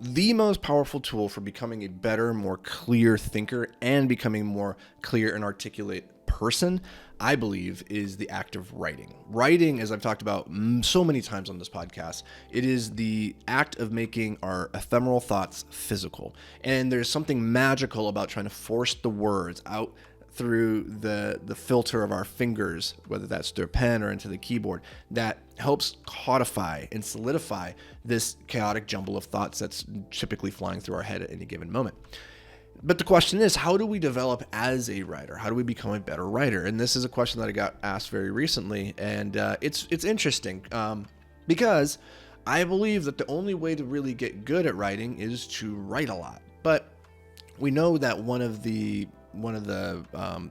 The most powerful tool for becoming a better, more clear thinker and becoming a more clear and articulate person, I believe, is the act of writing. Writing, as I've talked about so many times on this podcast, it is the act of making our ephemeral thoughts physical. And there's something magical about trying to force the words out through the filter of our fingers, whether that's through a pen or into the keyboard, that helps codify and solidify this chaotic jumble of thoughts that's typically flying through our head at any given moment. But the question is, how do we develop as a writer? How do we become a better writer? And this is a question that I got asked very recently, and it's interesting because I believe that the only way to really get good at writing is to write a lot. But we know that one of the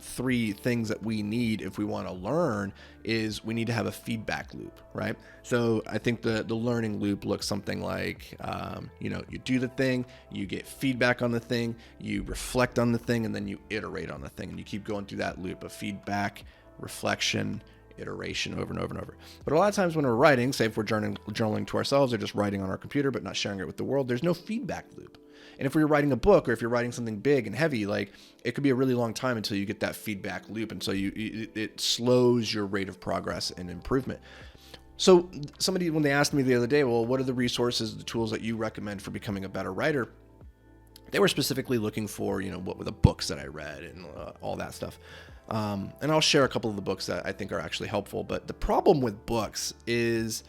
three things that we need if we want to learn is we need to have a feedback loop, right? So I think the learning loop looks something like, you do the thing, you get feedback on the thing, you reflect on the thing, and then you iterate on the thing. And you keep going through that loop of feedback, reflection, iteration over and over and over. But a lot of times when we're writing, say if we're journaling to ourselves or just writing on our computer but not sharing it with the world, there's no feedback loop. And if you're writing a book or if you're writing something big and heavy, like it could be a really long time until you get that feedback loop. And so it slows your rate of progress and improvement. So somebody, when they asked me the other day, well, what are the resources, the tools that you recommend for becoming a better writer? They were specifically looking for, what were the books that I read and all that stuff. And I'll share a couple of the books that I think are actually helpful. But the problem with books is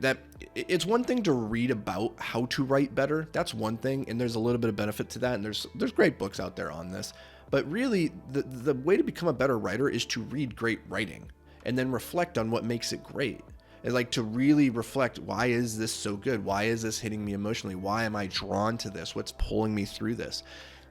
that it's one thing to read about how to write better. That's one thing. And there's a little bit of benefit to that. And there's great books out there on this. But really, the way to become a better writer is to read great writing and then reflect on what makes it great. It's like to really reflect, why is this so good? Why is this hitting me emotionally? Why am I drawn to this? What's pulling me through this?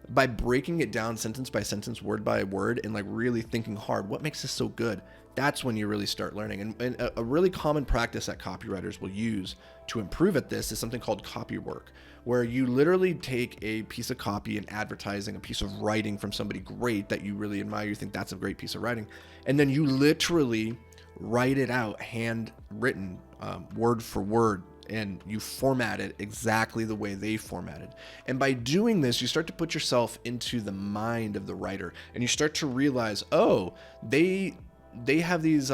By breaking it down sentence by sentence, word by word, and like really thinking hard, what makes this so good? That's when you really start learning. And a really common practice that copywriters will use to improve at this is something called copywork, where you literally take a piece of copy and advertising, a piece of writing from somebody great that you really admire, you think that's a great piece of writing, and then you literally write it out, handwritten, word for word, and you format it exactly the way they formatted. And by doing this, you start to put yourself into the mind of the writer, and you start to realize, oh, they have these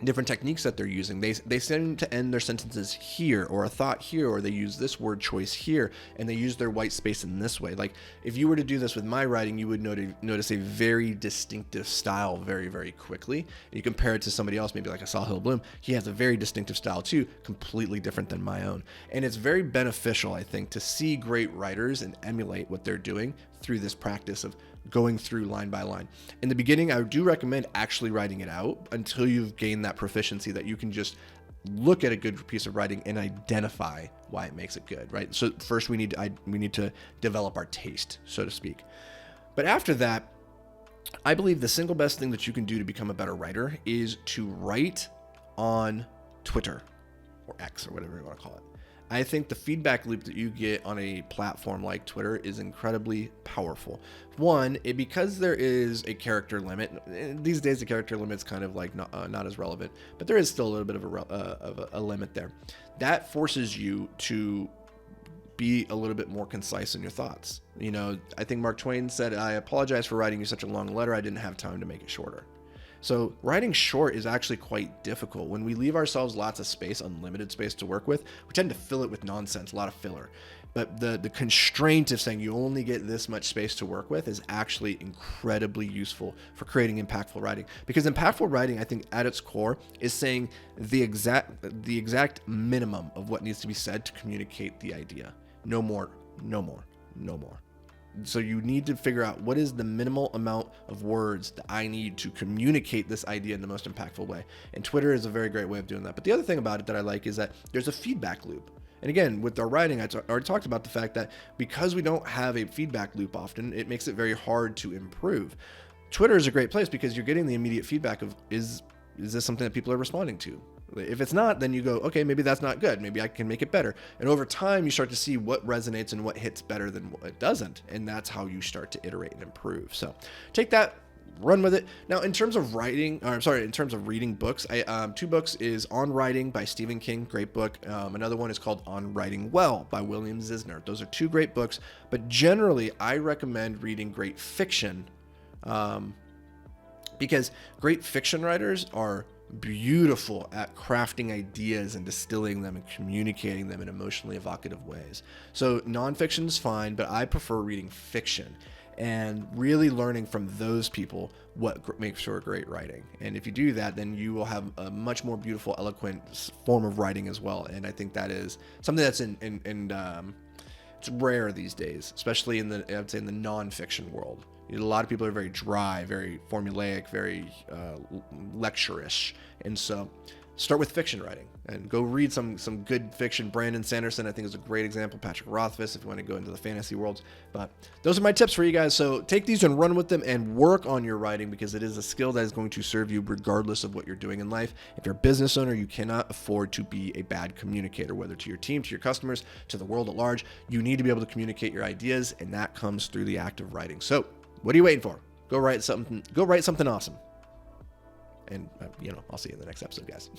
different techniques that they're using. They seem to end their sentences here, or a thought here, or they use this word choice here, and they use their white space in this way. Like if you were to do this with my writing, you would notice a very distinctive style very, very quickly. And you compare it to somebody else, maybe like a Sahil Bloom. He has a very distinctive style too, completely different than my own. And it's very beneficial, I think, to see great writers and emulate what they're doing through this practice of going through line by line. In the beginning, I do recommend actually writing it out until you've gained that proficiency that you can just look at a good piece of writing and identify why it makes it good, right? So first we need to develop our taste, so to speak. But after that, I believe the single best thing that you can do to become a better writer is to write on Twitter or X or whatever you want to call it. I think the feedback loop that you get on a platform like Twitter is incredibly powerful. One, because there is a character limit. These days, the character limit's kind of like not as relevant, but there is still a little bit of a limit there. That forces you to be a little bit more concise in your thoughts. I think Mark Twain said, "I apologize for writing you such a long letter. I didn't have time to make it shorter." So writing short is actually quite difficult. When we leave ourselves lots of space, unlimited space to work with, we tend to fill it with nonsense, a lot of filler. But the constraint of saying you only get this much space to work with is actually incredibly useful for creating impactful writing. Because impactful writing, I think at its core, is saying the exact minimum of what needs to be said to communicate the idea. No more, no more, no more. So you need to figure out what is the minimal amount of words that I need to communicate this idea in the most impactful way. And Twitter is a very great way of doing that. But the other thing about it that I like is that there's a feedback loop. And again, with our writing, I already talked about the fact that because we don't have a feedback loop often, it makes it very hard to improve. Twitter is a great place because you're getting the immediate feedback of, is this something that people are responding to? If it's not, then you go, okay, maybe that's not good. Maybe I can make it better. And over time, you start to see what resonates and what hits better than what doesn't. And that's how you start to iterate and improve. So take that run with it. Now, in terms of writing, or I'm sorry, in terms of reading books, two books is On Writing by Stephen King, great book. Another one is called On Writing Well by William Zisner. Those are two great books, but generally I recommend reading great fiction, because great fiction writers are beautiful at crafting ideas and distilling them and communicating them in emotionally evocative ways. So nonfiction is fine, but I prefer reading fiction and really learning from those people what makes for great writing. And if you do that, then you will have a much more beautiful, eloquent form of writing as well. And I think that is something that's it's rare these days, especially in the, I'd say, in the nonfiction world. A lot of people are very dry, very formulaic, very lecture-ish. And so start with fiction writing and go read some good fiction. Brandon Sanderson, I think, is a great example. Patrick Rothfuss, if you want to go into the fantasy worlds. But those are my tips for you guys. So take these and run with them and work on your writing, because it is a skill that is going to serve you regardless of what you're doing in life. If you're a business owner, you cannot afford to be a bad communicator, whether to your team, to your customers, to the world at large. You need to be able to communicate your ideas, and that comes through the act of writing. So what are you waiting for? Go write something awesome. And, I'll see you in the next episode, guys.